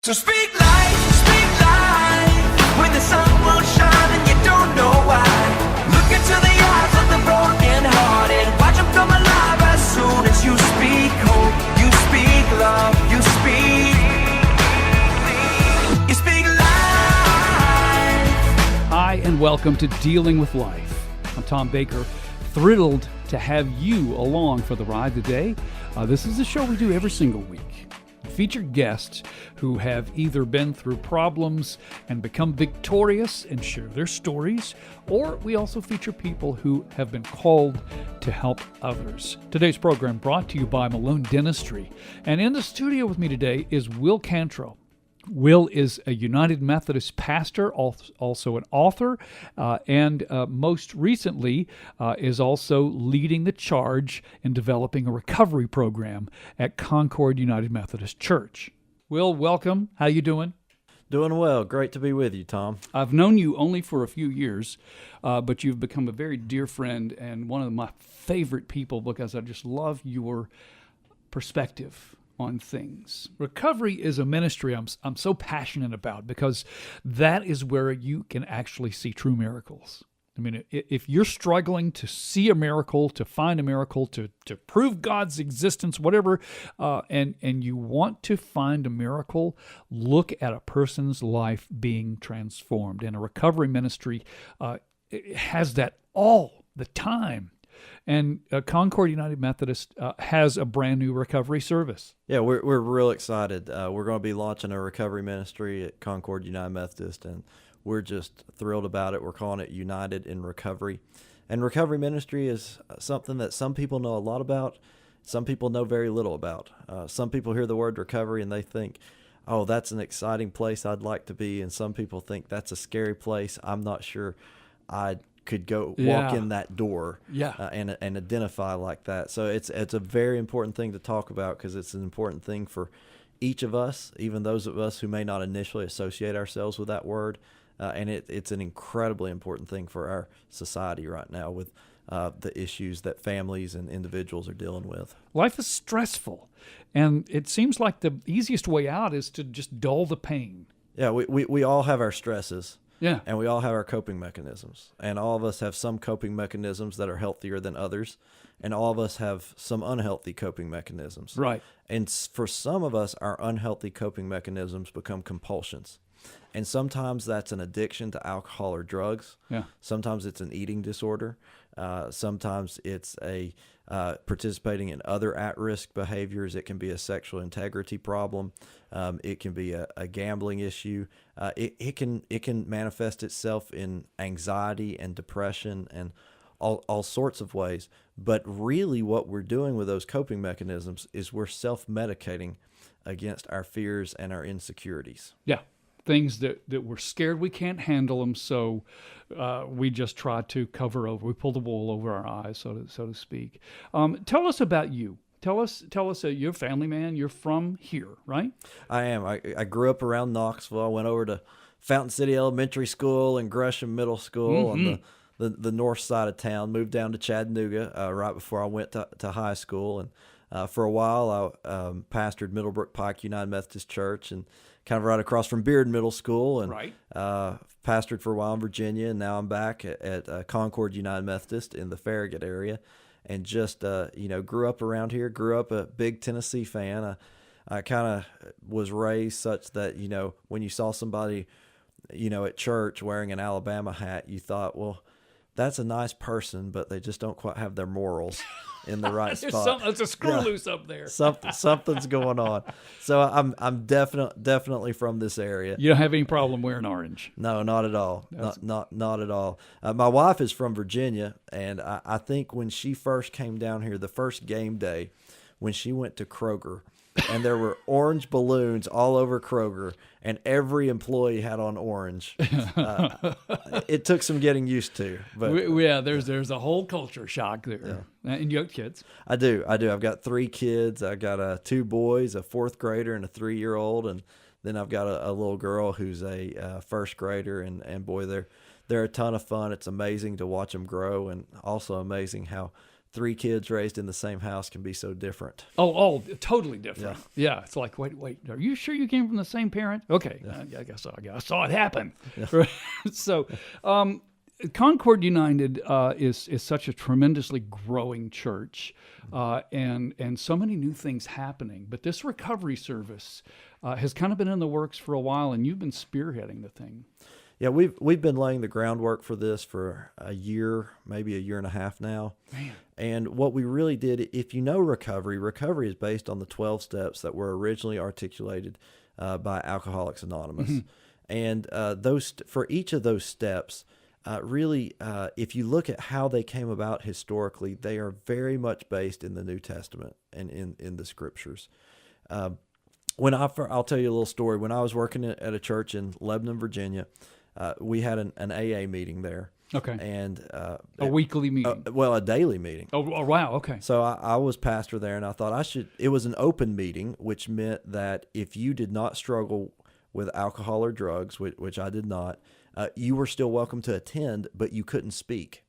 So speak life, when the sun won't shine and you don't know why. Look into the eyes of the broken hearted, watch them come alive as soon as you speak hope, you speak love, you speak life. Hi, and welcome to Dealing with Life. I'm Tom Baker, thrilled to have you along for the ride today. This is a show we do every single week. Feature guests who have either been through problems and become victorious and share their stories, or we also feature people who have been called to help others. Today's program brought to you by Malone Dentistry. And in the studio with me today is Wil Cantrel. Wil is a United Methodist pastor, also an author, and most recently is also leading the charge in developing a recovery program at Concord United Methodist Church. Wil, welcome. How you doing? Doing well. Great to be with you, Tom. I've known you only for a few years, but you've become a very dear friend and one of my favorite people because I just love your perspective on things. Recovery is a ministry I'm so passionate about because that is where you can actually see true miracles. I mean, if you're struggling to see a miracle, to find a miracle, to prove God's existence, whatever, and you want to find a miracle, look at a person's life being transformed. And a recovery ministry it has that all the time. And Concord United Methodist has a brand new recovery service. Yeah, we're real excited. We're going to be launching a recovery ministry at Concord United Methodist, and we're just thrilled about it. We're calling it United in Recovery. And recovery ministry is something that some people know a lot about, some people know very little about. Some people hear the word recovery and they think, oh, that's an exciting place I'd like to be. And some people think that's a scary place. I'm not sure I could go walk in that door and identify like that. So it's a very important thing to talk about because it's an important thing for each of us, even those of us who may not initially associate ourselves with that word. And it's an incredibly important thing for our society right now with the issues that families and individuals are dealing with. Life is stressful, and it seems like the easiest way out is to just dull the pain. Yeah, we all have our stresses. Yeah. And we all have our coping mechanisms. And all of us have some coping mechanisms that are healthier than others. And all of us have some unhealthy coping mechanisms. Right. And for some of us, our unhealthy coping mechanisms become compulsions. And sometimes that's an addiction to alcohol or drugs. Yeah. Sometimes it's an eating disorder. Sometimes it's a participating in other at-risk behaviors. It can be a sexual integrity problem. It can be a gambling issue. It can manifest itself in anxiety and depression and all sorts of ways. But really what we're doing with those coping mechanisms is we're self-medicating against our fears and our insecurities. Yeah. Things that we're scared we can't handle them, so we just try to cover over. We pull the wool over our eyes, so to speak. Tell us about you. Tell us. You're a family man. You're from here, right? I am. I grew up around Knoxville. I went over to Fountain City Elementary School and Gresham Middle School on the north side of town. Moved down to Chattanooga right before I went to high school, and for a while I pastored Middlebrook Pike United Methodist Church and kind of right across from Beard Middle School, and pastored for a while in Virginia, and now I'm back at Concord United Methodist in the Farragut area, and just grew up around here. Grew up a big Tennessee fan. I kind of was raised such that when you saw somebody at church wearing an Alabama hat, you thought, well, that's a nice person, but they just don't quite have their morals in the right spot. There's a screw loose up there. Something's going on. So I'm definitely from this area. You don't have any problem wearing orange? No, not at all. Not at all. My wife is from Virginia, and I think when she first came down here, the first game day, when she went to Kroger, and there were orange balloons all over Kroger, and every employee had on orange. It took some getting used to. But there's a whole culture shock there. Yeah. And you have kids? I do. I've got 3 kids. I got 2 boys, a 4th grader and a 3-year-old, and then I've got a little girl who's a first grader. And boy, they're a ton of fun. It's amazing to watch them grow, and also amazing how 3 kids raised in the same house can be so different. Oh, totally different. Yeah. It's like, wait, are you sure you came from the same parent? Okay. I guess I saw it happen. Yeah. So, Concord United is such a tremendously growing church, and so many new things happening. But this recovery service has kind of been in the works for a while, and you've been spearheading the thing. Yeah, we've been laying the groundwork for this for a year, maybe a year and a half now. Man. And what we really did, if you know recovery is based on the 12 steps that were originally articulated by Alcoholics Anonymous. Mm-hmm. And for each of those steps, really, if you look at how they came about historically, they are very much based in the New Testament and in the Scriptures. I'll tell you a little story. When I was working at a church in Lebanon, Virginia, we had an AA meeting there. Okay. And a weekly meeting. A daily meeting. Oh, wow. Okay. So I was pastor there, and I thought it was an open meeting, which meant that if you did not struggle with alcohol or drugs, which I did not, you were still welcome to attend, but you couldn't speak.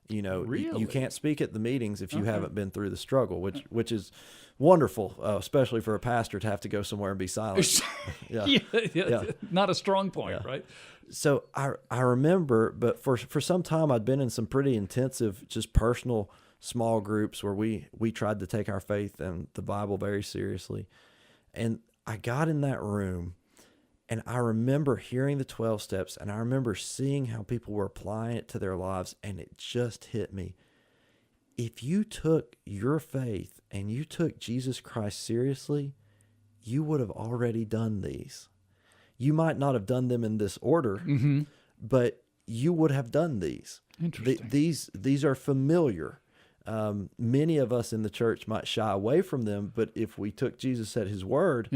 Really? You can't speak at the meetings if you haven't been through the struggle, which is wonderful, especially for a pastor to have to go somewhere and be silent. Yeah. Not a strong point, right? So I remember, but for some time I'd been in some pretty intensive, just personal small groups where we tried to take our faith and the Bible very seriously. And I got in that room, and I remember hearing the 12 steps, and I remember seeing how people were applying it to their lives, and it just hit me. If you took your faith and you took Jesus Christ seriously, you would have already done these. You might not have done them in this order, mm-hmm. but you would have done these. Interesting. These are familiar. Many of us in the church might shy away from them, but if we took Jesus at his word,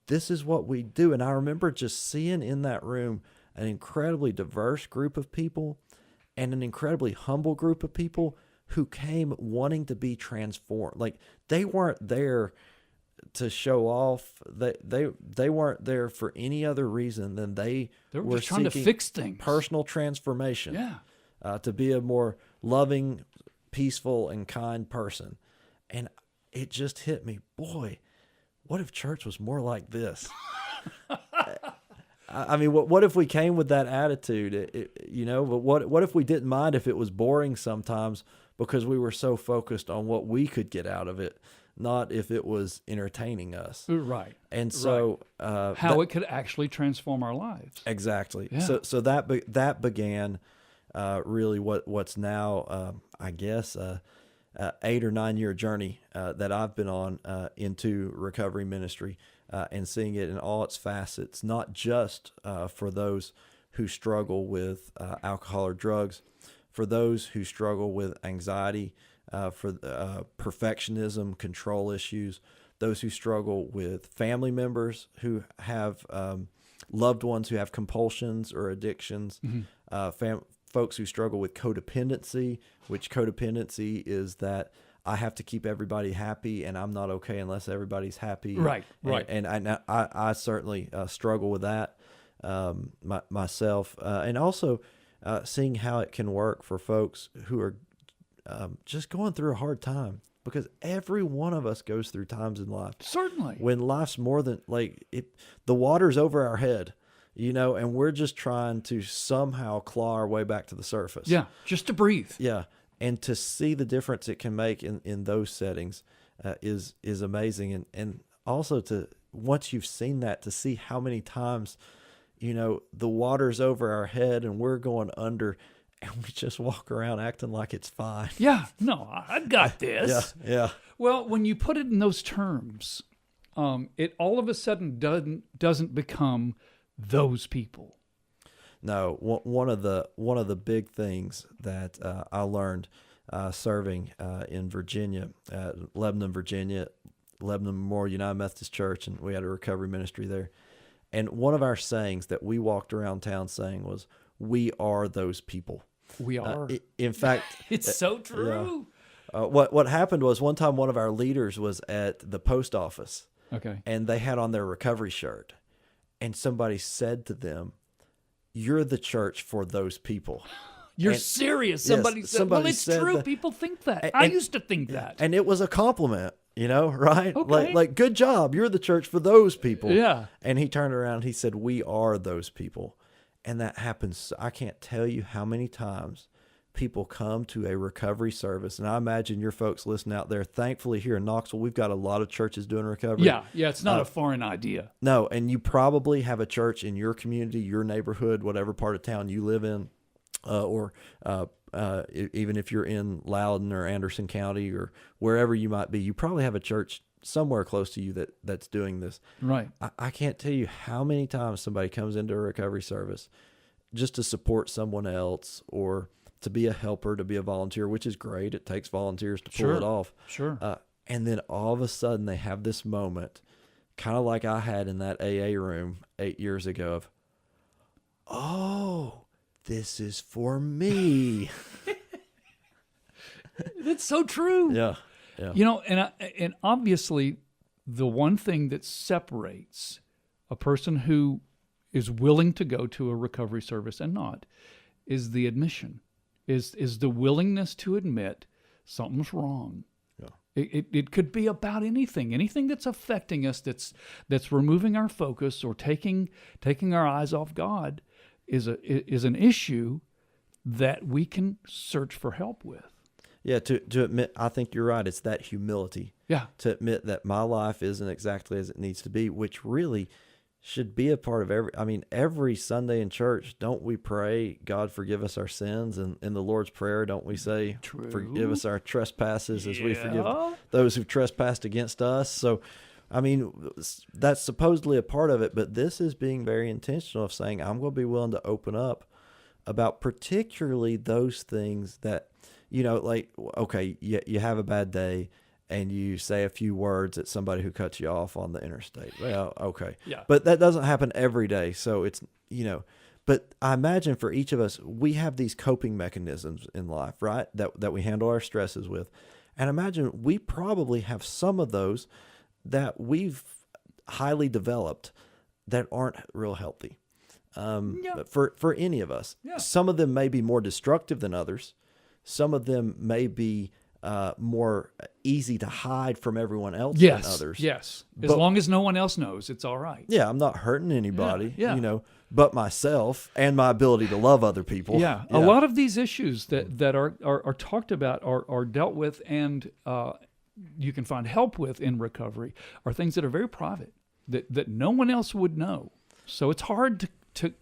this is what we do. And I remember just seeing in that room an incredibly diverse group of people and an incredibly humble group of people who came wanting to be transformed. Like, they weren't there to show off. They weren't there for any other reason than they were just trying to fix things. Personal transformation. To be a more loving, peaceful, and kind person. And it just hit me, boy, what if church was more like this? I mean, what if we came with that attitude? But what if we didn't mind if it was boring sometimes because we were so focused on what we could get out of it, not if it was entertaining us. Right. And so how it could actually transform our lives. Exactly. Yeah. So that began really what's now I guess 8 or 9 year journey that I've been on into recovery ministry and seeing it in all its facets, not just for those who struggle with alcohol or drugs, for those who struggle with anxiety, for perfectionism, control issues, those who struggle with family members who have loved ones who have compulsions or addictions, mm-hmm. Folks who struggle with codependency, which codependency is that I have to keep everybody happy and I'm not okay unless everybody's happy. Right. And I certainly struggle with that myself. And also seeing how it can work for folks who are just going through a hard time, because every one of us goes through times in life. Certainly. When life's more than the water's over our head. And we're just trying to somehow claw our way back to the surface. Yeah, just to breathe. Yeah, and to see the difference it can make in those settings is amazing. And also once you've seen that, to see how many times, the water's over our head and we're going under, and we just walk around acting like it's fine. Yeah, no, I've got this. Yeah. Well, when you put it in those terms, it all of a sudden doesn't become those people. No, one of the big things that I learned serving in Virginia, Lebanon, Virginia, Lebanon Memorial United Methodist Church, and we had a recovery ministry there. And one of our sayings that we walked around town saying was, "We are those people." We are. In fact, it's so true. What happened was, one time one of our leaders was at the post office. Okay. And they had on their recovery shirt. And somebody said to them, "You're the church for those people." You're And- serious. Yes, Somebody said, well, somebody it's said true. that. People think that. And- I used to think that. And it was a compliment, right? Okay. Like, good job. You're the church for those people. Yeah. And he turned around and he said, we are those people. And that happens. I can't tell you how many times people come to a recovery service. And I imagine your folks listening out there, thankfully here in Knoxville, we've got a lot of churches doing recovery. Yeah, it's not a foreign idea. No, and you probably have a church in your community, your neighborhood, whatever part of town you live in, or even if you're in Loudoun or Anderson County or wherever you might be, you probably have a church somewhere close to you that's doing this. Right. I can't tell you how many times somebody comes into a recovery service just to support someone else or to be a helper, to be a volunteer, which is great. It takes volunteers to pull it off. Sure. And then all of a sudden they have this moment, kind of like I had in that AA room 8 years ago of, oh, this is for me. That's so true. Yeah. And obviously the one thing that separates a person who is willing to go to a recovery service and not is the admission, is the willingness to admit something's wrong. Yeah. It could be about anything that's affecting us, that's removing our focus or taking our eyes off God is an issue that we can search for help with. Yeah, to admit, I think you're right. It's that humility. Yeah. To admit that my life isn't exactly as it needs to be, which really should be a part of every Sunday in church. Don't we pray, God, forgive us our sins? And in the Lord's Prayer, don't we say, forgive us our trespasses as we forgive those who've trespassed against us? So, that's supposedly a part of it, but this is being very intentional of saying, I'm going to be willing to open up about particularly those things that, okay, you have a bad day and you say a few words at somebody who cuts you off on the interstate. Well, okay. Yeah. But that doesn't happen every day. So it's, but I imagine for each of us, we have these coping mechanisms in life, right? That we handle our stresses with. And imagine we probably have some of those that we've highly developed that aren't real healthy. For any of us. Yeah. Some of them may be more destructive than others. Some of them may be more easy to hide from everyone else than others. Yes. As long as no one else knows, it's all right. Yeah, I'm not hurting anybody, but myself and my ability to love other people. Yeah. A lot of these issues that are talked about are dealt with and you can find help with in recovery are things that are very private, that no one else would know. So it's hard to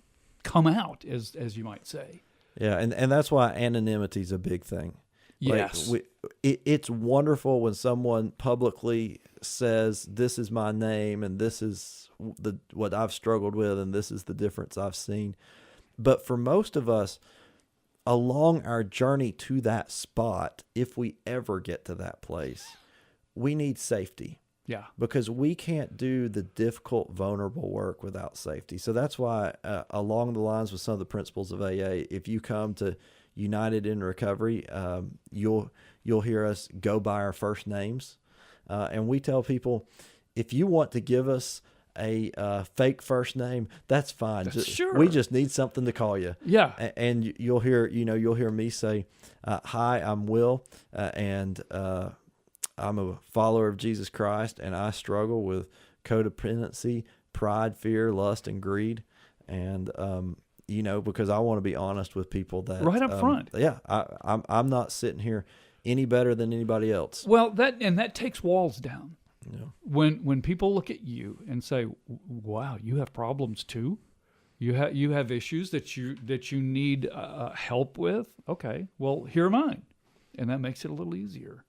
come out, as you might say. Yeah, and that's why anonymity is a big thing. Yes. It's wonderful when someone publicly says, this is my name and this is what I've struggled with and this is the difference I've seen. But for most of us, along our journey to that spot, if we ever get to that place, we need safety. Yeah. Because we can't do the difficult, vulnerable work without safety. So that's why, along the lines with some of the principles of AA, if you come to United in Recovery, you'll hear us go by our first names. And we tell people, if you want to give us a fake first name, that's fine. Sure. We just need something to call you. Yeah. And you'll hear me say, hi, I'm Will, and I'm a follower of Jesus Christ, and I struggle with codependency, pride, fear, lust, and greed. And, because I want to be honest with people that right up front. Yeah. I'm not sitting here any better than anybody else. Well, that takes walls down. Yeah. When people look at you and say, wow, you have problems too. You have issues that you need help with. Okay, well, here are mine. And that makes it a little easier.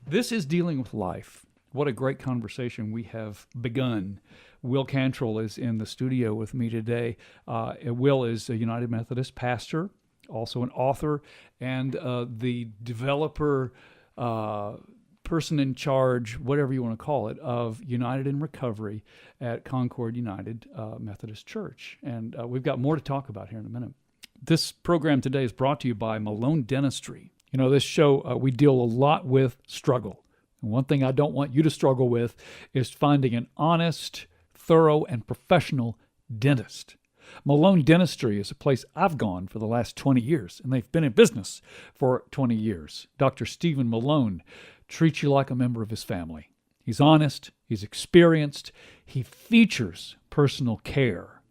This is Dealing with Life. What a great conversation we have begun. Wil Cantrel is in the studio with me today. Will is a United Methodist pastor, also an author, and the developer, person in charge, whatever you want to call it, of United in Recovery at Concord United Methodist Church. And we've got more to talk about here in a minute. This program today is brought to you by Malone Dentistry. This show, we deal a lot with struggle. And one thing I don't want you to struggle with is finding an honest, thorough, and professional dentist. Malone Dentistry is a place I've gone for the last 20 years, and they've been in business for 20 years. Dr. Stephen Malone treats you like a member of his family. He's honest, he's experienced, he features personal care.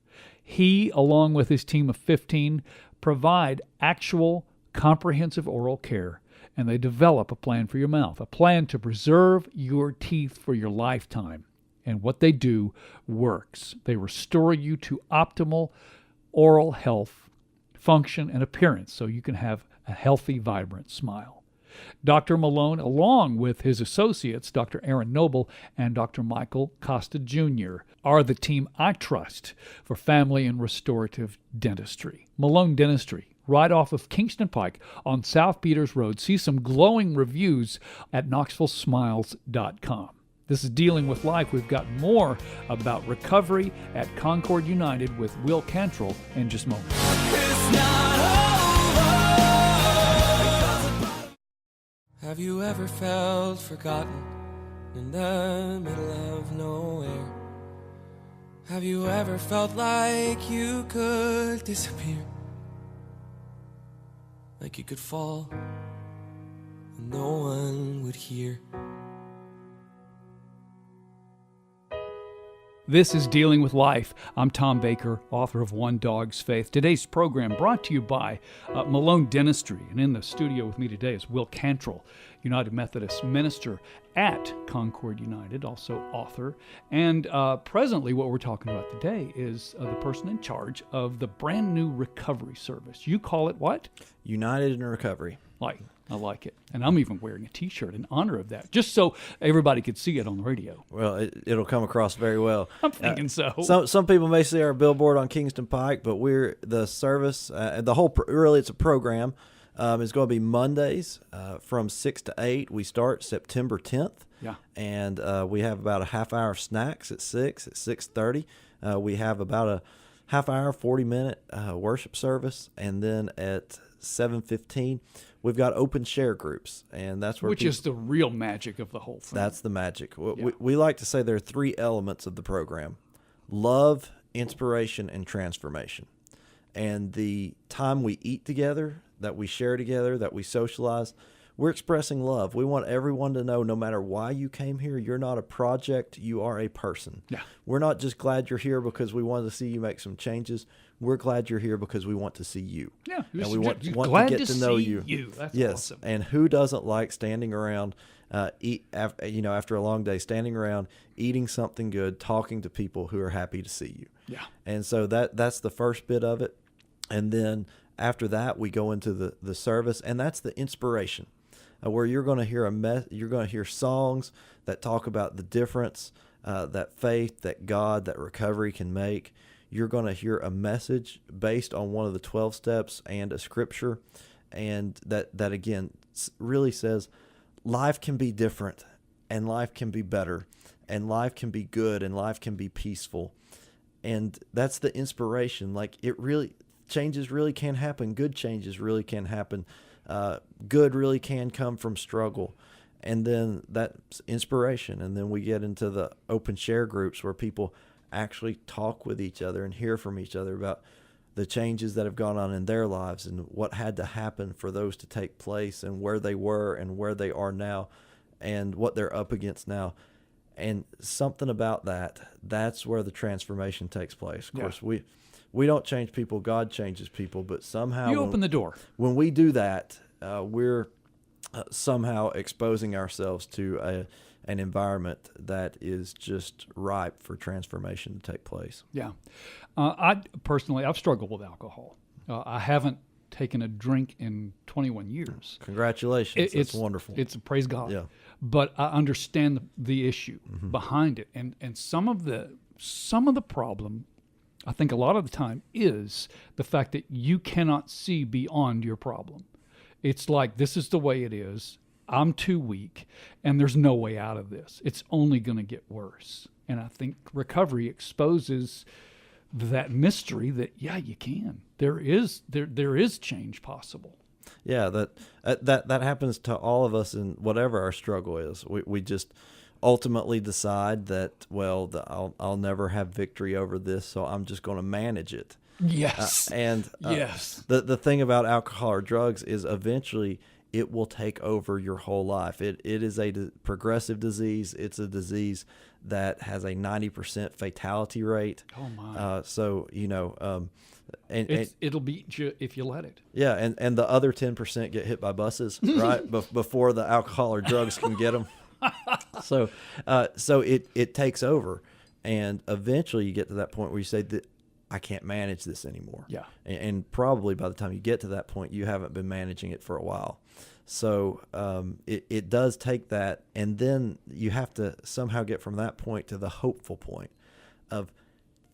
He, along with his team of 15, provide actual comprehensive oral care, and they develop a plan for your mouth, a plan to preserve your teeth for your lifetime. And what they do works. They restore you to optimal oral health, function, and appearance so you can have a healthy, vibrant smile. Dr. Malone, along with his associates, Dr. Aaron Noble and Dr. Michael Costa Jr., are the team I trust for family and restorative dentistry. Malone Dentistry, right off of Kingston Pike on South Peters Road. See some glowing reviews at KnoxvilleSmiles.com. This is Dealing with Life. We've got more about recovery at Concord United with Wil Cantrel in just moments. It's not over. Have you ever felt forgotten in the middle of nowhere? Have you ever felt like you could disappear? Like you could fall and no one would hear? This is Dealing with Life. I'm Tom Baker, author of One Dog's Faith. Today's program brought to you by Malone Dentistry. And in the studio with me today is Wil Cantrel, United Methodist minister at Concord United, also author. And presently what we're talking about today is the person in charge of the brand new recovery service. You call it what? United in Recovery. I like it. And I'm even wearing a T-shirt in honor of that, just so everybody could see it on the radio. Well, it'll come across very well. I'm thinking so. Some people may see our billboard on Kingston Pike, but we're the service, really it's a program. It's going to be Mondays from 6 to 8. We start September 10th. Yeah. And we have about a half hour of snacks at 6:30. We have about a half hour, 40-minute worship service. And then at 7:15, we've got open share groups, and that's where is the real magic of the whole thing. That's the magic. We like to say there are three elements of the program: love, inspiration, and transformation. And the time we eat together, that we share together, that we socialize, we're expressing love. We want everyone to know, no matter why you came here, you're not a project, you are a person. Yeah. We're not just glad you're here because we want to see you make some changes. We're glad you're here because we want to see you. Yeah. And we want to get to know you. That's yes. awesome. And who doesn't like standing around, after a long day, standing around, eating something good, talking to people who are happy to see you. Yeah. And so that's the first bit of it. And then after that, we go into the service, and that's the inspiration, where you're going to hear songs that talk about the difference that faith, that God, that recovery can make. You're going to hear a message based on one of the 12 steps and a scripture, and that again really says life can be different, and life can be better, and life can be good, and life can be peaceful. And that's the inspiration. Like, changes really can happen. Good changes really can happen. Good really can come from struggle. And then that's inspiration. And then we get into the open share groups where people actually talk with each other and hear from each other about the changes that have gone on in their lives and what had to happen for those to take place, and where they were and where they are now and what they're up against now. And something about that's where the transformation takes place. Of course, we don't change people, God changes people, but somehow you open the door. When we do that, we're somehow exposing ourselves to an environment that is just ripe for transformation to take place. Yeah. I've struggled with alcohol. I haven't taken a drink in 21 years. Congratulations. It's wonderful. It's praise God. Yeah. But I understand the issue behind it. And some of the problem, I think a lot of the time, is the fact that you cannot see beyond your problem. It's like, this is the way it is. I'm too weak, and there's no way out of this. It's only going to get worse. And I think recovery exposes that mystery that, you can. There is change possible. Yeah, that happens to all of us in whatever our struggle is. We just ultimately decide that, well, I'll never have victory over this, so I'm just going to manage it. Yes. Yes. The thing about alcohol or drugs is eventually it will take over your whole life. It is a progressive disease. It's a disease that has a 90% fatality rate. Oh my. So, It'll beat you if you let it. Yeah, and the other 10% get hit by buses, right? Before the alcohol or drugs can get them. So it takes over, and eventually you get to that point where you say that I can't manage this anymore. Yeah. And probably by the time you get to that point, you haven't been managing it for a while. So it does take that, and then you have to somehow get from that point to the hopeful point of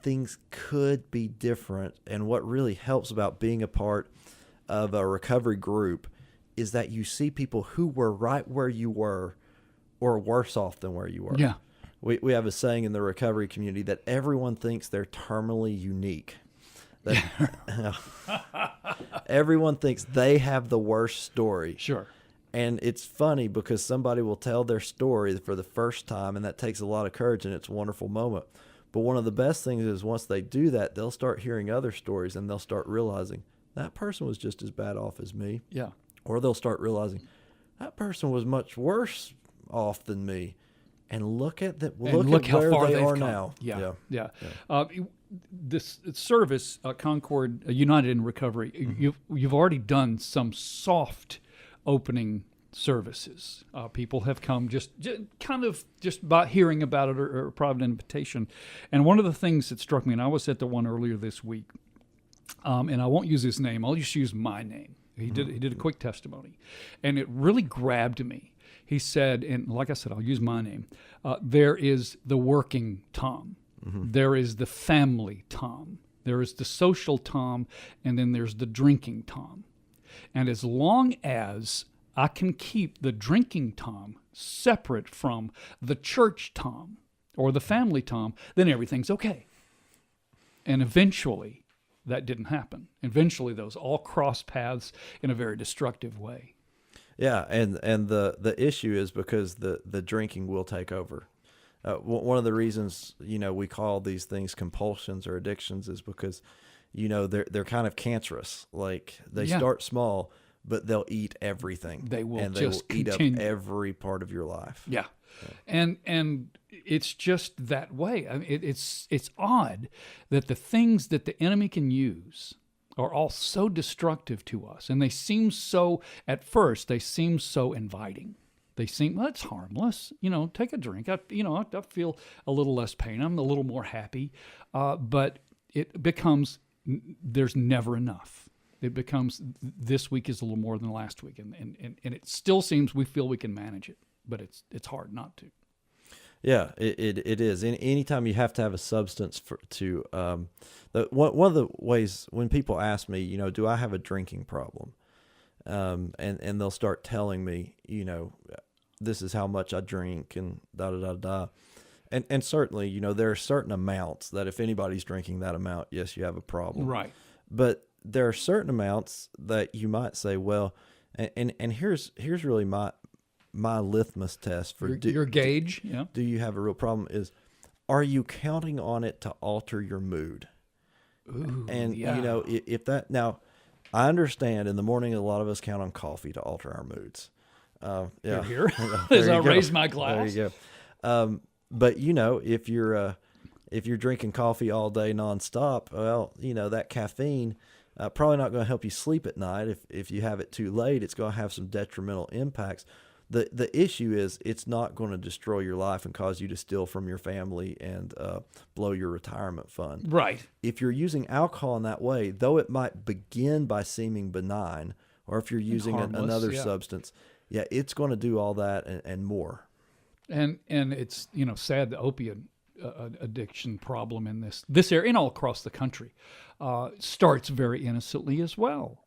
things could be different. And what really helps about being a part of a recovery group is that you see people who were right where you were or worse off than where you were. Yeah. We have a saying in the recovery community that everyone thinks they're terminally unique. That everyone thinks they have the worst story. Sure. And it's funny because somebody will tell their story for the first time, and that takes a lot of courage, and it's a wonderful moment. But one of the best things is once they do that, they'll start hearing other stories, and they'll start realizing that person was just as bad off as me. Yeah. Or they'll start realizing that person was much worse off than me. And look at that. Look at how where far they they've are come. now. Yeah. This service, Concord United in Recovery, you've already done some soft opening services. People have come just by hearing about it or private invitation. And one of the things that struck me, and I was at the one earlier this week, and I won't use his name. I'll just use my name. He did a quick testimony, and it really grabbed me. He said, and like I said, I'll use my name. There is the working Tom. Mm-hmm. There is the family Tom. There is the social Tom, and then there's the drinking Tom. And as long as I can keep the drinking Tom separate from the church Tom or the family Tom, then everything's okay. And eventually, that didn't happen. Eventually, those all crossed paths in a very destructive way. Yeah, and the issue is because the drinking will take over. One of the reasons we call these things compulsions or addictions is because they're kind of cancerous. Like they start small, but they'll eat everything. They will eat continue. up every part of your life. Yeah. And it's just that way. I mean, it's odd that the things that the enemy can use are all so destructive to us. And they seem so, at first, they seem so inviting. They seem, well, it's harmless. Take a drink. I feel a little less pain. I'm a little more happy. But it becomes, there's never enough. It becomes, this week is a little more than last week. And it still seems we feel we can manage it. But it's hard not to. Yeah, it is. Anytime you have to have a substance one of the ways when people ask me, do I have a drinking problem? And they'll start telling me, this is how much I drink and da. And certainly, there are certain amounts that if anybody's drinking that amount, yes, you have a problem. Right. But there are certain amounts that you might say, well, and here's really my litmus test for your gauge. Yeah. Do you have a real problem? Is are you counting on it to alter your mood? Ooh, and yeah. If that, now I understand in the morning a lot of us count on coffee to alter our moods. Yeah. Here. As I raise my glass. There you go. But if you're drinking coffee all day nonstop, well, that caffeine probably not going to help you sleep at night. If you have it too late, it's going to have some detrimental impacts. The issue is it's not going to destroy your life and cause you to steal from your family and blow your retirement fund. Right. If you're using alcohol in that way, though it might begin by seeming benign, or if you're using another substance, it's going to do all that and more. And it's sad the opiate addiction problem in this area and all across the country starts very innocently as well.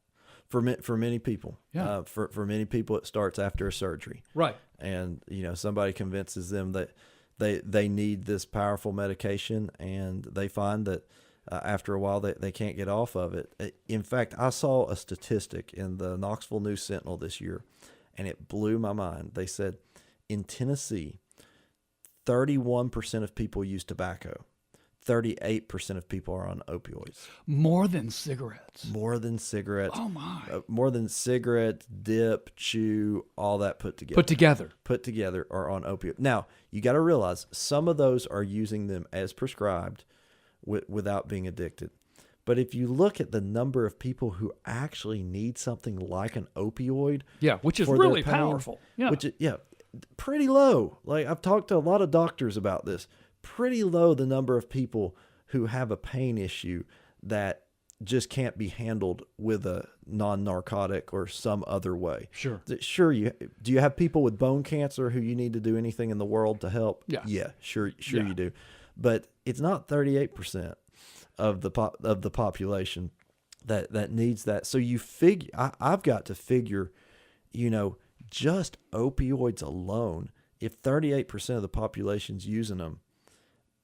For many people, yeah. For many people, it starts after a surgery, right? And somebody convinces them that they need this powerful medication, and they find that after a while they can't get off of it. In fact, I saw a statistic in the Knoxville News Sentinel this year, and it blew my mind. They said in Tennessee, 31% of people use tobacco. 38% of people are on opioids. More than cigarettes. More than cigarettes. Oh, my. More than cigarette, dip, chew, all that put together. Put together are on opioids. Now, you got to realize some of those are using them as prescribed without being addicted. But if you look at the number of people who actually need something like an opioid, which is for really their pain, powerful. Pretty low. Like, I've talked to a lot of doctors about this. Pretty low, the number of people who have a pain issue that just can't be handled with a non-narcotic or some other way. Sure. Do you have people with bone cancer who you need to do anything in the world to help? Yeah. Sure you do. But it's not 38% of the population that needs that. So you figure, I've got to figure, just opioids alone, if 38% of the population's using them,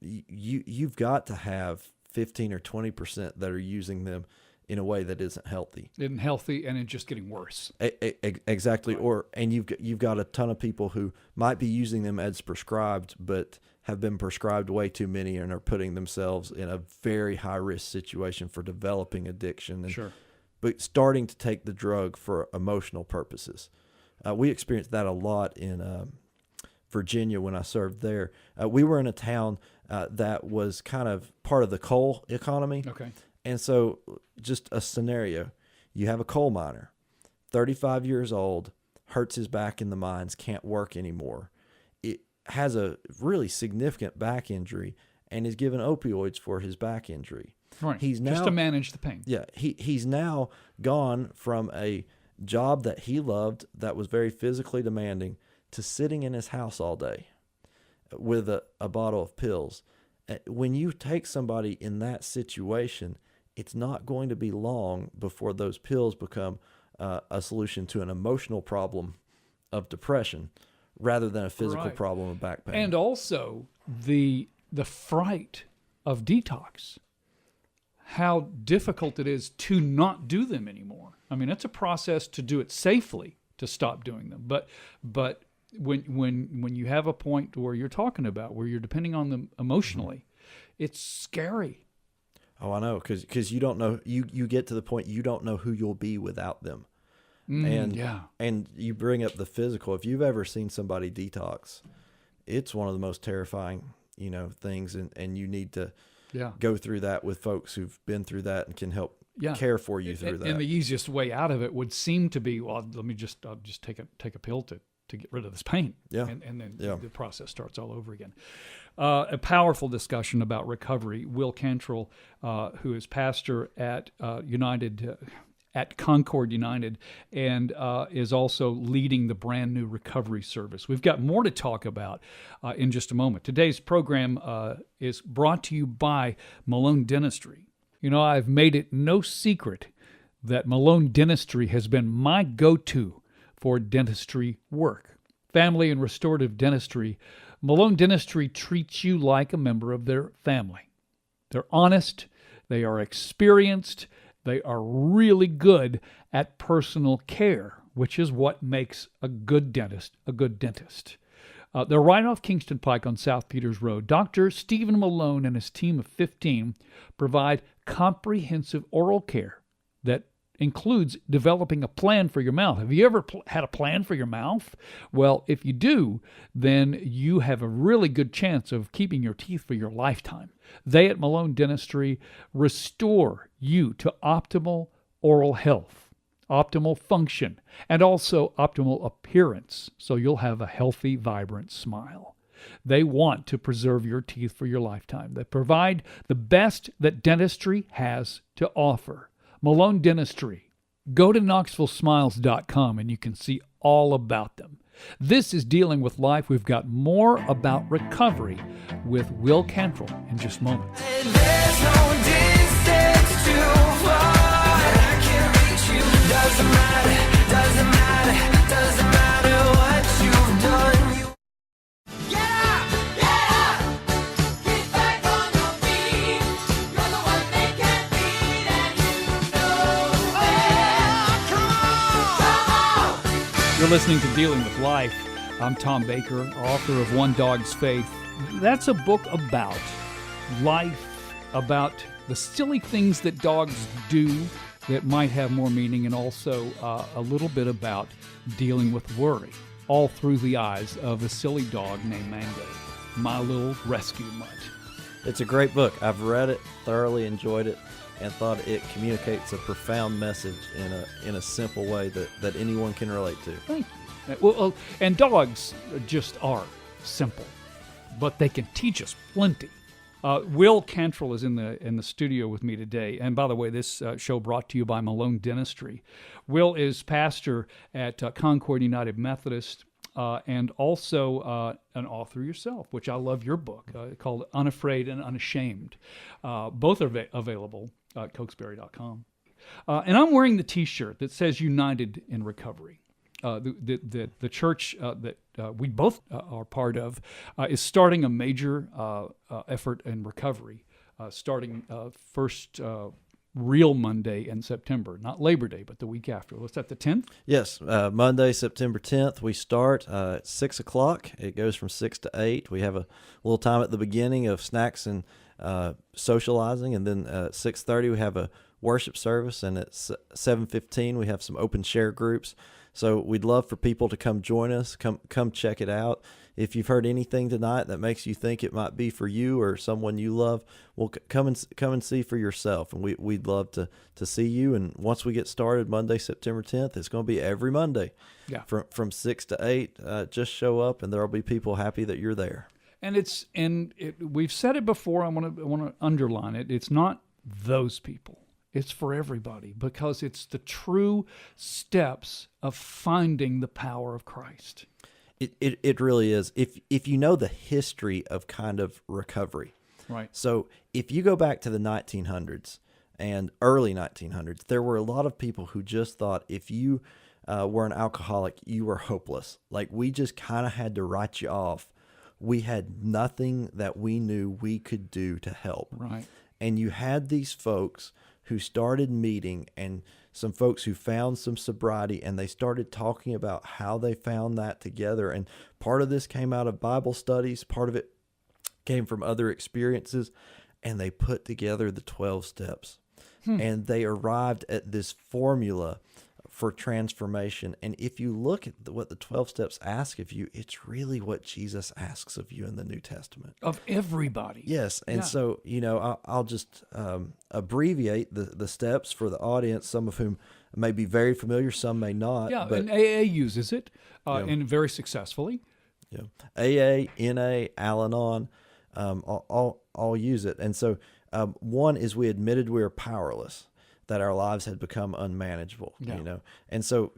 you've got to have 15 or 20% that are using them in a way that isn't healthy. And it's just getting worse. Exactly. Right. And you've got a ton of people who might be using them as prescribed, but have been prescribed way too many and are putting themselves in a very high risk situation for developing addiction. And, but starting to take the drug for emotional purposes. We experienced that a lot in Virginia when I served there. We were in a town that was kind of part of the coal economy. Okay. And so just a scenario, you have a coal miner, 35 years old, hurts his back in the mines, can't work anymore. It has a really significant back injury and is given opioids for his back injury. Right. Just to manage the pain. Yeah. He's now gone from a job that he loved that was very physically demanding to sitting in his house all day with a bottle of pills. When you take somebody in that situation, it's not going to be long before those pills become a solution to an emotional problem of depression rather than a physical problem of back pain. And also the fright of detox, how difficult it is to not do them anymore. I mean, it's a process to do it safely, to stop doing them. But when you have a point where you're talking about where you're depending on them emotionally, it's scary. Oh, I know, because you don't know, you get to the point you don't know who you'll be without them. And you bring up the physical. If you've ever seen somebody detox, it's one of the most terrifying, things, and you need to go through that with folks who've been through that and can help care for you through that. And the easiest way out of it would seem to be, well, I'll just take a pill to get rid of this pain. Yeah. And then the process starts all over again. A powerful discussion about recovery. Wil Cantrel, who is pastor at at Concord United, and is also leading the brand new recovery service. We've got more to talk about in just a moment. Today's program is brought to you by Malone Dentistry. I've made it no secret that Malone Dentistry has been my go-to for dentistry work. Family and restorative dentistry. Malone Dentistry treats you like a member of their family. They're honest, they are experienced, they are really good at personal care, which is what makes a good dentist a good dentist. They're right off Kingston Pike on South Peters Road. Dr. Stephen Malone and his team of 15 provide comprehensive oral care that includes developing a plan for your mouth. Have you ever had a plan for your mouth? Well, if you do, then you have a really good chance of keeping your teeth for your lifetime. They at Malone Dentistry restore you to optimal oral health, optimal function, and also optimal appearance, so you'll have a healthy, vibrant smile. They want to preserve your teeth for your lifetime. They provide the best that dentistry has to offer. Malone Dentistry. Go to KnoxvilleSmiles.com and you can see all about them. This is Dealing with Life. We've got more about recovery with Wil Cantrel in just moments. There's no distance too far I can't reach you. Doesn't matter what you've done. You're listening to Dealing with Life. I'm Tom Baker, author of One Dog's Faith, that's a book about life, about the silly things that dogs do that might have more meaning, and also a little bit about dealing with worry, all through the eyes of a silly dog named Mango, my little rescue mutt. It's a great book. I've read it, thoroughly enjoyed it, and thought it communicates a profound message in a simple way that anyone can relate to. Thank you. Well, and dogs just are simple, but they can teach us plenty. Wil Cantrel is in the studio with me today. And by the way, this show brought to you by Malone Dentistry. Wil is pastor at Concord United Methodist, and also an author yourself, which I love your book, called Unafraid and Unashamed. Both are available at Cokesbury.com. And I'm wearing the T-shirt that says United in Recovery. The church that we both are part of is starting a major effort in recovery, starting first real Monday in September, not Labor Day, but the week after. What's that, the 10th? Yes, Monday, September 10th, we start at 6 o'clock. It goes from 6 to 8. We have a little time at the beginning of snacks and socializing, and then at 6:30 we have a worship service, and at 7:15 we have some open share groups. So we'd love for people to come join us, come check it out. If you've heard anything tonight that makes you think it might be for you or someone you love, well, come and see for yourself. And we'd love to see you. And once we get started, Monday, September 10th, it's going to be every Monday, from 6 to 8. Just show up, and there'll be people happy that you're there. And we've said it before. I want to underline it. It's not those people. It's for everybody, because it's the true steps of finding the power of Christ. It really is. If you know the history of kind of recovery. Right. So if you go back to the 1900s and early 1900s, there were a lot of people who just thought if you were an alcoholic, you were hopeless. Like, we just kind of had to write you off. We had nothing that we knew we could do to help. Right. And you had these folks who started meeting, and some folks who found some sobriety, and they started talking about how they found that together. And part of this came out of Bible studies, part of it came from other experiences, and they put together the 12 steps. And they arrived at this formula for transformation. And if you look at what the 12 steps ask of you, it's really what Jesus asks of you in the New Testament. Of everybody. Yes. And so, I'll just abbreviate the steps for the audience, some of whom may be very familiar, some may not. Yeah, but, and AA uses it, and very successfully. Yeah. AA, NA, Al-Anon, all use it. And so one is we admitted we were powerless, that our lives had become unmanageable, And so,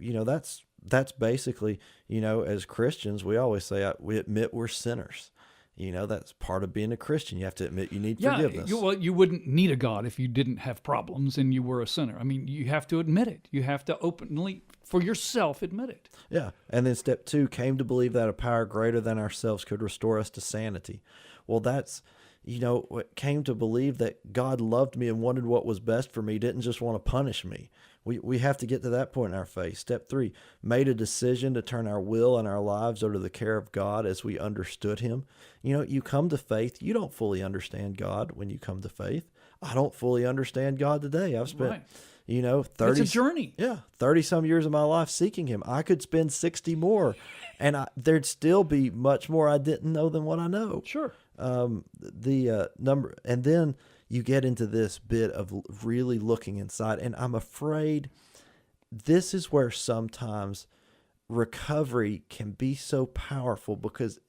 that's basically, as Christians, we always say we admit we're sinners. That's part of being a Christian. You have to admit you need forgiveness. You wouldn't need a God if you didn't have problems and you were a sinner. I mean, you have to admit it. You have to openly, for yourself, admit it. Yeah. And then step 2, came to believe that a power greater than ourselves could restore us to sanity. Well, that's, came to believe that God loved me and wanted what was best for me, didn't just want to punish me. We have to get to that point in our faith. Step 3, made a decision to turn our will and our lives over to the care of God as we understood him. You come to faith. You don't fully understand God when you come to faith. I don't fully understand God today. I've spent, 30. It's a journey. Yeah, 30-some years of my life seeking him. I could spend 60 more, and there'd still be much more I didn't know than what I know. Sure. The number, and then you get into this bit of really looking inside, and I'm afraid this is where sometimes recovery can be so powerful, because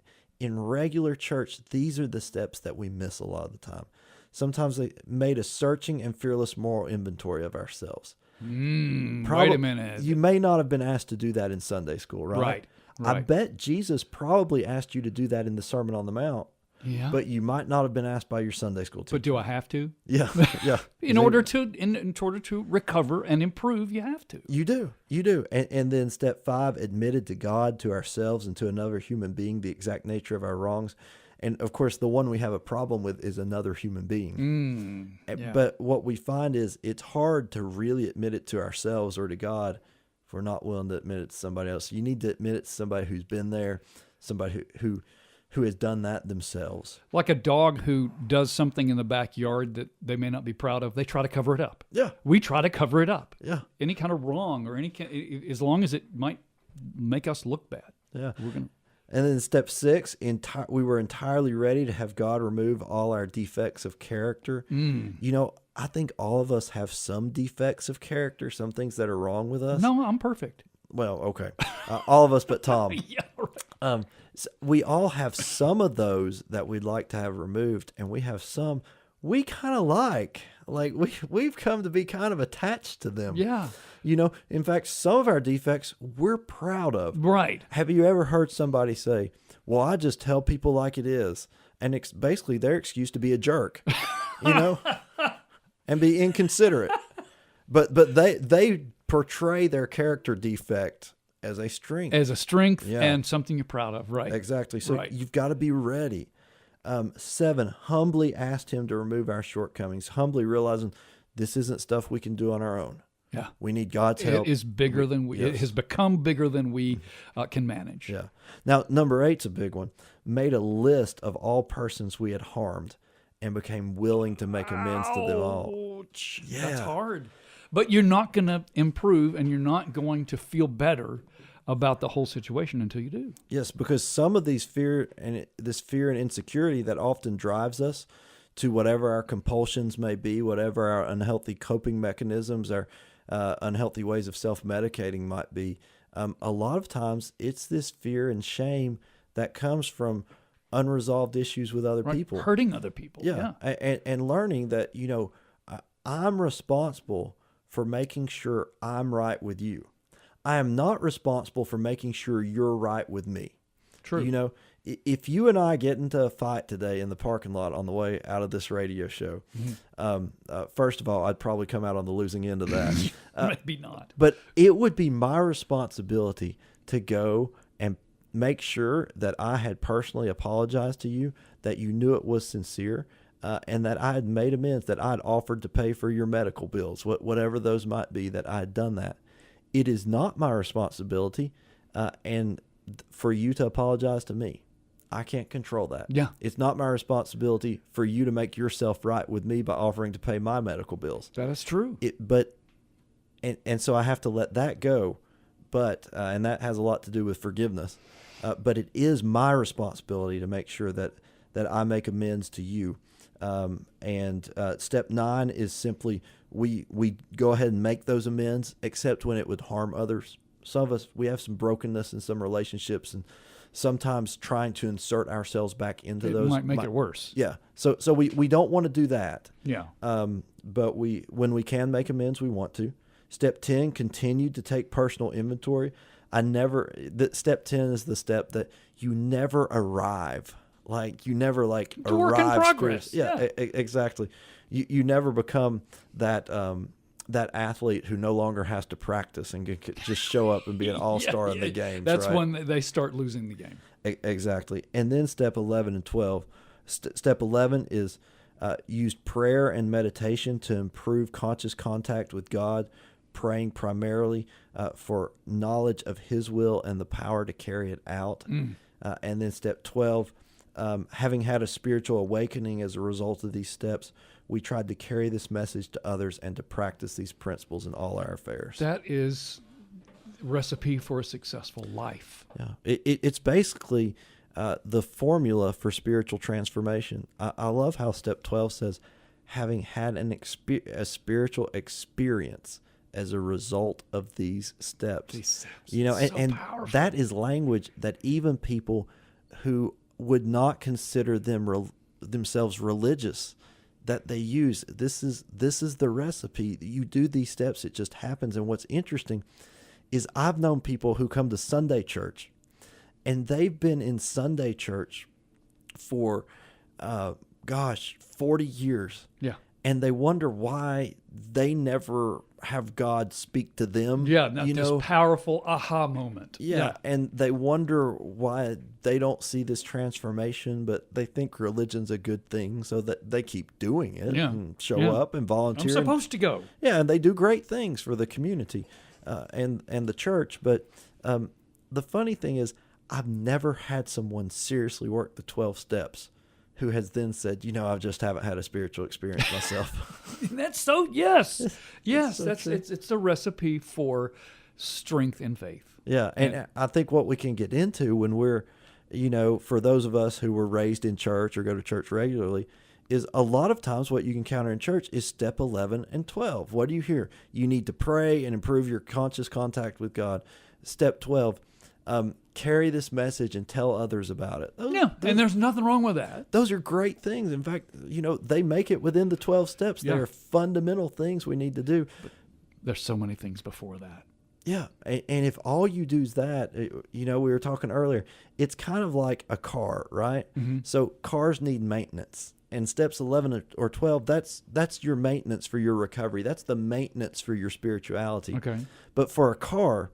in regular church, these are the steps that we miss a lot of the time. Sometimes they made a searching and fearless moral inventory of ourselves. Wait a minute. You may not have been asked to do that in Sunday school, right? Right. I bet Jesus probably asked you to do that in the Sermon on the Mount. Yeah. But you might not have been asked by your Sunday school teacher. But do I have to? Yeah, yeah. in order to recover and improve, you have to. You do. And then step 5, admitted to God, to ourselves, and to another human being the exact nature of our wrongs. And of course, the one we have a problem with is another human being. Yeah. But what we find is it's hard to really admit it to ourselves or to God if we're not willing to admit it to somebody else. You need to admit it to somebody who's been there, somebody who who has done that themselves. Like a dog who does something in the backyard that they may not be proud of, they try to cover it up. Yeah. We try to cover it up. Yeah. Any kind of wrong or as long as it might make us look bad. Yeah. We're going to. And then step 6, we were entirely ready to have God remove all our defects of character. I think all of us have some defects of character, some things that are wrong with us. No, I'm perfect. Well, okay. All of us but Tom. Yeah, right. So we all have some of those that we'd like to have removed, and we have some we kind of like. Like we've come to be kind of attached to them. Yeah. In fact, some of our defects we're proud of. Right. Have you ever heard somebody say, well, I just tell people like it is? And it's basically their excuse to be a jerk, and be inconsiderate. But they portray their character defect as a strength. As a strength Yeah. and something you're proud of. Right. Exactly. So Right. you've got to be ready. 7, humbly asked him to remove our shortcomings, humbly realizing this isn't stuff we can do on our own. Yeah. We need God's help. It is bigger than we. It Yes. has become bigger than we can manage. Yeah. Now, number 8's a big one. Made a list of all persons we had harmed and became willing to make amends to them all. Ouch. Yeah. That's hard. But you're not going to improve, and you're not going to feel better about the whole situation until you do. Yes, because some of this fear and insecurity that often drives us to whatever our compulsions may be, whatever our unhealthy coping mechanisms, our unhealthy ways of self-medicating might be, a lot of times it's this fear and shame that comes from unresolved issues with other Right? people. Hurting other people. Yeah. And learning that, I'm responsible for making sure I'm right with you. I am not responsible for making sure you're right with me. True. If you and I get into a fight today in the parking lot on the way out of this radio show, first of all, I'd probably come out on the losing end of that. Maybe not. But it would be my responsibility to go and make sure that I had personally apologized to you, that you knew it was sincere, and that I had made amends, that I had offered to pay for your medical bills, whatever those might be, that I had done that. It is not my responsibility and for you to apologize to me. I can't control that. Yeah. It's not my responsibility for you to make yourself right with me by offering to pay my medical bills. That is true. And so I have to let that go. But and that has a lot to do with forgiveness. But it is my responsibility to make sure that I make amends to you. And step 9 is simply we go ahead and make those amends, except when it would harm others. Some of us, we have some brokenness in some relationships, and sometimes trying to insert ourselves back into those might make it worse. Yeah. So we don't want to do that. Yeah. But when we can make amends, we want to. Step 10, continued to take personal inventory. Step 10 is the step that you never arrive. Like you never It's a arrive. work in progress. Yeah. Exactly. You never become that athlete who no longer has to practice and can just show up and be an all-star in the games. That's right? when they start losing the game. Exactly. And then step 11 and 12. Step 11 is used prayer and meditation to improve conscious contact with God, praying primarily for knowledge of His will and the power to carry it out. And then step 12, having had a spiritual awakening as a result of these steps, we tried to carry this message to others and to practice these principles in all our affairs. That is recipe for a successful life. Yeah, it's basically the formula for spiritual transformation. I love how step 12 says, having had a spiritual experience as a result of these steps. And powerful. that is language that even people who would not consider themselves religious, that they use. This is the recipe. You do these steps, it just happens. And what's interesting is I've known people who come to Sunday church, and they've been in Sunday church for 40 years. Yeah. And they wonder why they never have God speak to them. Yeah, this powerful aha moment. Yeah, and they wonder why they don't see this transformation, but they think religion's a good thing, so that they keep doing it and show up and volunteer. I'm supposed to go. Yeah, and they do great things for the community and the church. But the funny thing is, I've never had someone seriously work the 12 steps who has then said, I just haven't had a spiritual experience myself. That's so, yes. So It's a recipe for strength in faith. Yeah, and I think what we can get into when we're, for those of us who were raised in church or go to church regularly, is a lot of times what you can encounter in church is step 11 and 12. What do you hear? You need to pray and improve your conscious contact with God. Step 12, carry this message and tell others about it. And there's nothing wrong with that. Those are great things. In fact, they make it within the 12 steps. Yeah. They're fundamental things we need to do. But there's so many things before that. Yeah, and if all you do is that, we were talking earlier, it's kind of like a car, right? Mm-hmm. So cars need maintenance. And steps 11 or 12, that's your maintenance for your recovery. That's the maintenance for your spirituality. Okay. But for a car,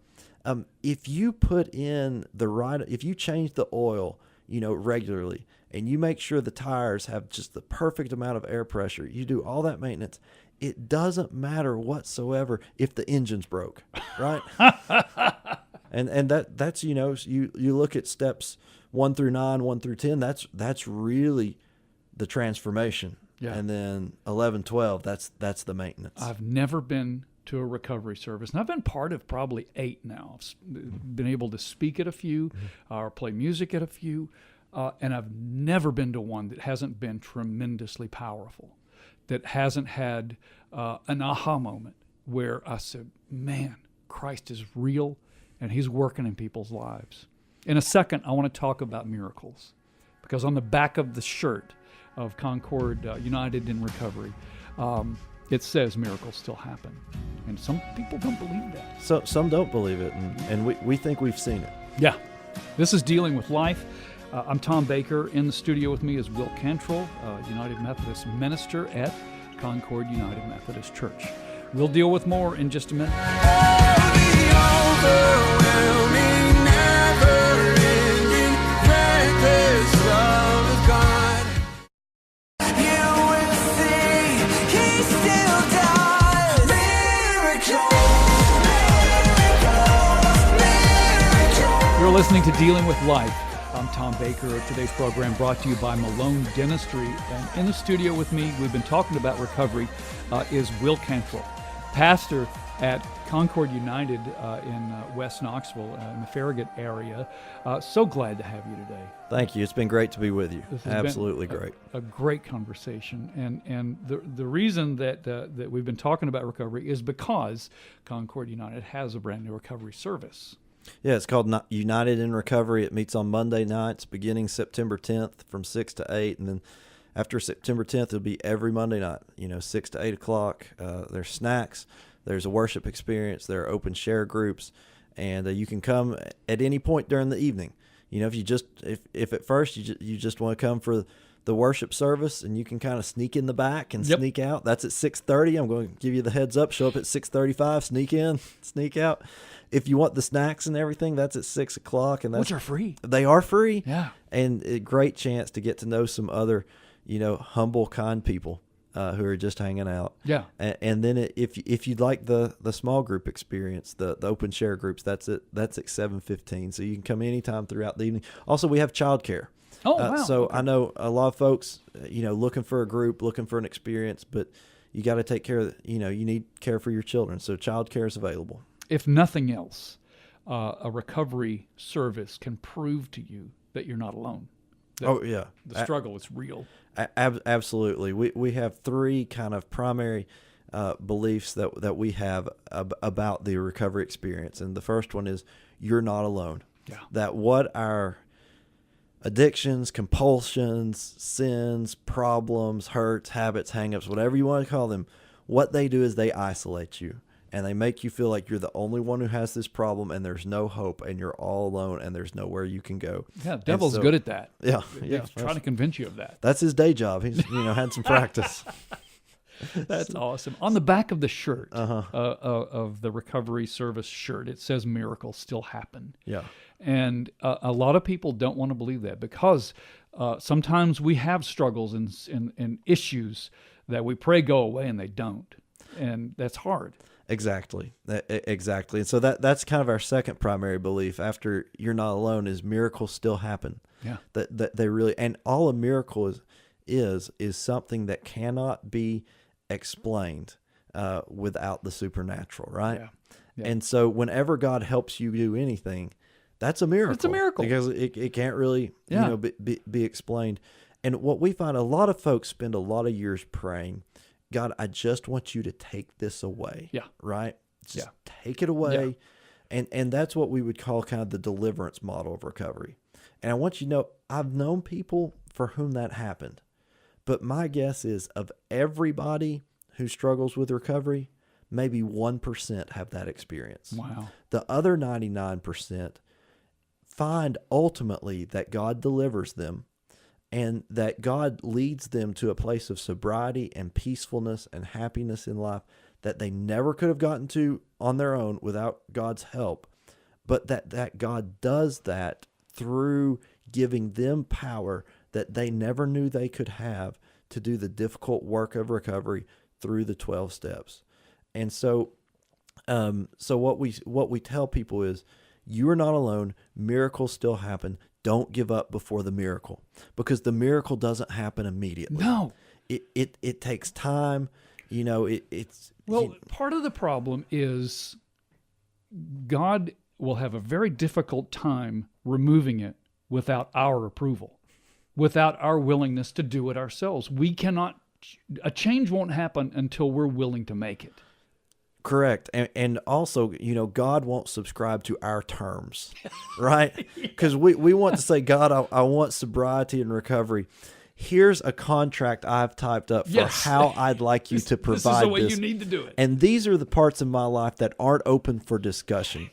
if you if you change the oil, regularly, and you make sure the tires have just the perfect amount of air pressure, you do all that maintenance, it doesn't matter whatsoever if the engine's broke, right? and that's you look at steps 1 through 9, 1 through 10. That's really the transformation. Yeah. And then 11, 12. That's the maintenance. I've never been to a recovery service, and I've been part of probably 8 now. I've been able to speak at a few, or play music at a few, and I've never been to one that hasn't been tremendously powerful, that hasn't had an aha moment where I said, man, Christ is real and he's working in people's lives. In a second, I want to talk about miracles, because on the back of the shirt of Concord United in Recovery, it says miracles still happen. And some people don't believe that. So some don't believe it, and we think we've seen it. Yeah. This is Dealing with Life. I'm Tom Baker. In the studio with me is Wil Cantrel, United Methodist minister at Concord United Methodist Church. We'll deal with more in just a minute. You're listening to Dealing with Life. I'm Tom Baker. Today's program brought to you by Malone Dentistry. And in the studio with me, we've been talking about recovery, is Wil Cantrel, pastor at Concord United in West Knoxville, in the Farragut area. So glad to have you today. Thank you. It's been great to be with you. This has Absolutely been great. A great conversation. And the reason that we've been talking about recovery is because Concord United has a brand new recovery service. Yeah, it's called United in Recovery. It meets on Monday nights beginning September 10th from 6 to 8. And then after September 10th, it'll be every Monday night, 6 to 8 o'clock. There's snacks. There's a worship experience. There are open share groups. And you can come at any point during the evening. If at first you just want to come for the worship service, and you can kind of sneak in the back and sneak out. That's at 6:30. I'm going to give you the heads up. Show up at 6:35. Sneak in, sneak out. If you want the snacks and everything, that's at 6 o'clock. And Which are free. They are free. Yeah. And a great chance to get to know some other, humble, kind people who are just hanging out. Yeah. And then if you'd like the small group experience, the open share groups, that's at 7:15. So you can come anytime throughout the evening. Also, we have childcare. Oh, wow. So okay. I know a lot of folks, looking for a group, looking for an experience, but you got to take care of, you need care for your children. So childcare is available. If nothing else, a recovery service can prove to you that you're not alone. The struggle is real. Absolutely. We have 3 kind of primary beliefs that we have about the recovery experience. And the first one is you're not alone. Yeah. That what our addictions, compulsions, sins, problems, hurts, habits, hang-ups, whatever you want to call them, what they do is they isolate you. And they make you feel like you're the only one who has this problem, and there's no hope, and you're all alone, and there's nowhere you can go. Yeah, the devil's good at that. Yeah. He's trying to convince you of that. That's his day job. He's had some practice. That's awesome. On the back of the shirt, of the recovery service shirt, it says miracles still happen. Yeah. And a lot of people don't want to believe that, because sometimes we have struggles and issues that we pray go away, and they don't. and that's hard. Exactly. Exactly. And so that's kind of our second primary belief after you're not alone is miracles still happen. Yeah. That they really, and all a miracle is something that cannot be explained without the supernatural, right? Yeah. Yeah. And so whenever God helps you do anything, that's a miracle. It's a miracle. Because it can't really be explained. And what we find, a lot of folks spend a lot of years praying, God, I just want you to take this away. Yeah. Right? Just take it away. Yeah. And that's what we would call kind of the deliverance model of recovery. And I want you to know, I've known people for whom that happened. But my guess is of everybody who struggles with recovery, maybe 1% have that experience. Wow. The other 99% find ultimately that God delivers them and that God leads them to a place of sobriety and peacefulness and happiness in life that they never could have gotten to on their own without God's help, but that God does that through giving them power that they never knew they could have to do the difficult work of recovery through the 12 steps. And so what we tell people is, you are not alone. Miracles still happen. Don't give up before the miracle, because the miracle doesn't happen immediately. No, it takes time. Part of the problem is God will have a very difficult time removing it without our approval, without our willingness to do it ourselves. A change won't happen until we're willing to make it. Correct. And also, God won't subscribe to our terms, right? Because we want to say, God, I want sobriety and recovery. Here's a contract I've typed up for how I'd like you to provide this. This is the way you need to do it. And these are the parts of my life that aren't open for discussion.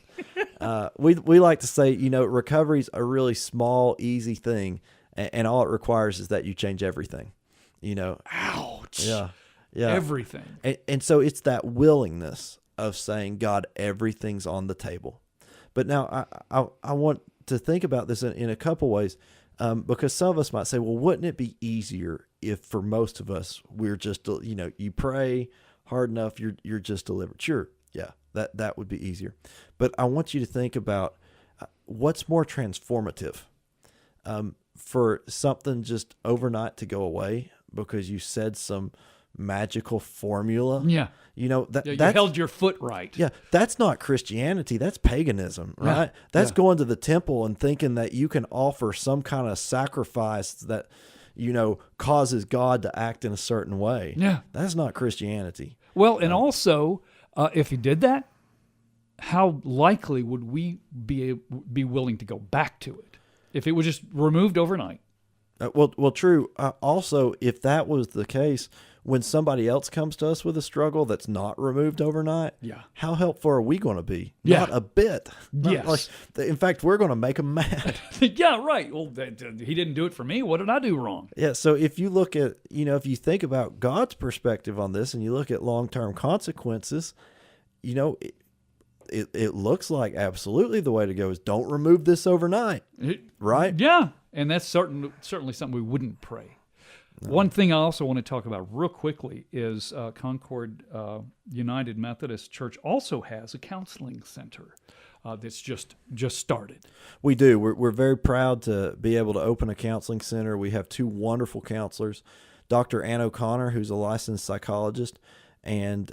We like to say, recovery's a really small, easy thing, and all it requires is that you change everything. Ouch. Yeah. Everything. And so it's that willingness of saying, God, everything's on the table. But now I want to think about this in a couple ways, because some of us might say, well, wouldn't it be easier if for most of us we're just, you pray hard enough, you're just delivered? Sure. Yeah, that would be easier. But I want you to think about what's more transformative, for something just overnight to go away because you said some magical formula. Yeah. You you held your foot right. Yeah. That's not Christianity. That's paganism, right? Yeah. That's going to the temple and thinking that you can offer some kind of sacrifice that, causes God to act in a certain way. Yeah. That's not Christianity. Well, and also, if he did that, how likely would we be willing to go back to it if it was just removed overnight? Well, true. Also, if that was the case, when somebody else comes to us with a struggle that's not removed overnight, how helpful are we going to be? Yeah. Not a bit. Yes. In fact, we're going to make them mad. Yeah, right. Well, he didn't do it for me. What did I do wrong? Yeah. So if you look at, if you think about God's perspective on this and you look at long-term consequences, it looks like absolutely the way to go is don't remove this overnight, right? Yeah, and that's certainly something we wouldn't pray. No. One thing I also want to talk about real quickly is Concord United Methodist Church also has a counseling center that's just started. We do. We're very proud to be able to open a counseling center. We have two wonderful counselors, Dr. Ann O'Connor, who's a licensed psychologist, and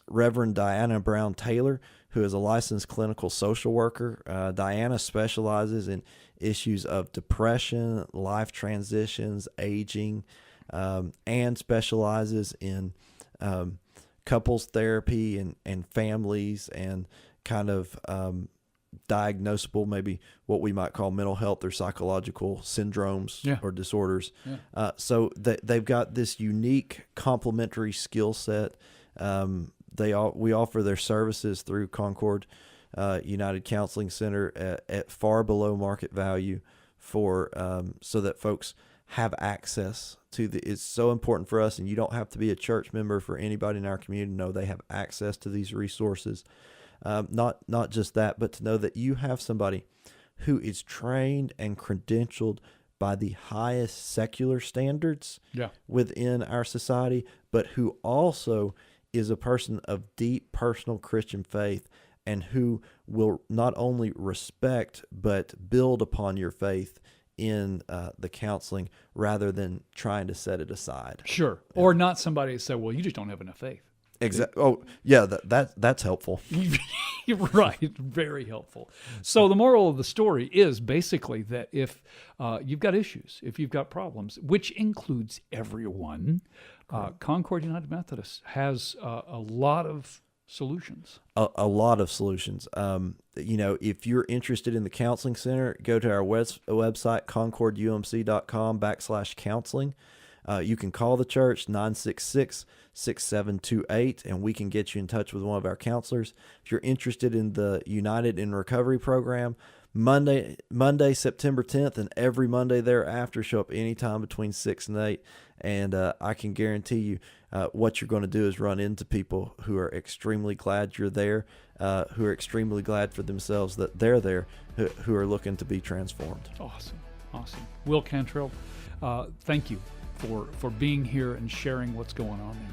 Reverend Diana Brown Taylor, who is a licensed clinical social worker. Diana specializes in issues of depression, life transitions, aging, and specializes in couples therapy and families and kind of diagnosable, maybe what we might call mental health or psychological syndromes or disorders. Yeah. So they've got this unique complementary skill set. We offer their services through Concord United Counseling Center at far below market value for so that folks have access to it's so important for us, and you don't have to be a church member for anybody in our community to know they have access to these resources. Not just that, but to know that you have somebody who is trained and credentialed by the highest secular standards within our society, but who also is a person of deep personal Christian faith and who will not only respect but build upon your faith in the counseling rather than trying to set it aside. Sure. Or not somebody that said, well, you just don't have enough faith. Exactly. Oh, yeah, that's helpful. Right. Very helpful. So the moral of the story is basically that if you've got issues, if you've got problems, which includes everyone, Concord United Methodist has a lot of solutions. A lot of solutions. If you're interested in the counseling center, go to our website, concordumc.com/counseling. You can call the church 966-6728, and we can get you in touch with one of our counselors. If you're interested in the United in Recovery program, Monday, September 10th, and every Monday thereafter, show up anytime between 6 and 8. And I can guarantee you what you're going to do is run into people who are extremely glad you're there, who are extremely glad for themselves that they're there, who are looking to be transformed. Awesome. Wil Cantrel, thank you for being here and sharing what's going on there.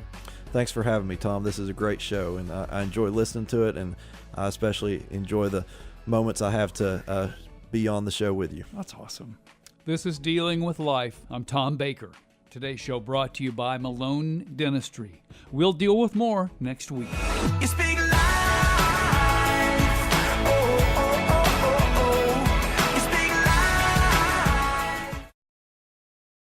Thanks for having me, Tom. This is a great show, and I enjoy listening to it, and I especially enjoy the moments I have to be on the show with you. That's awesome. This is Dealing with Life. I'm Tom Baker. Today's show brought to you by Malone Dentistry. We'll deal with more next week. You speak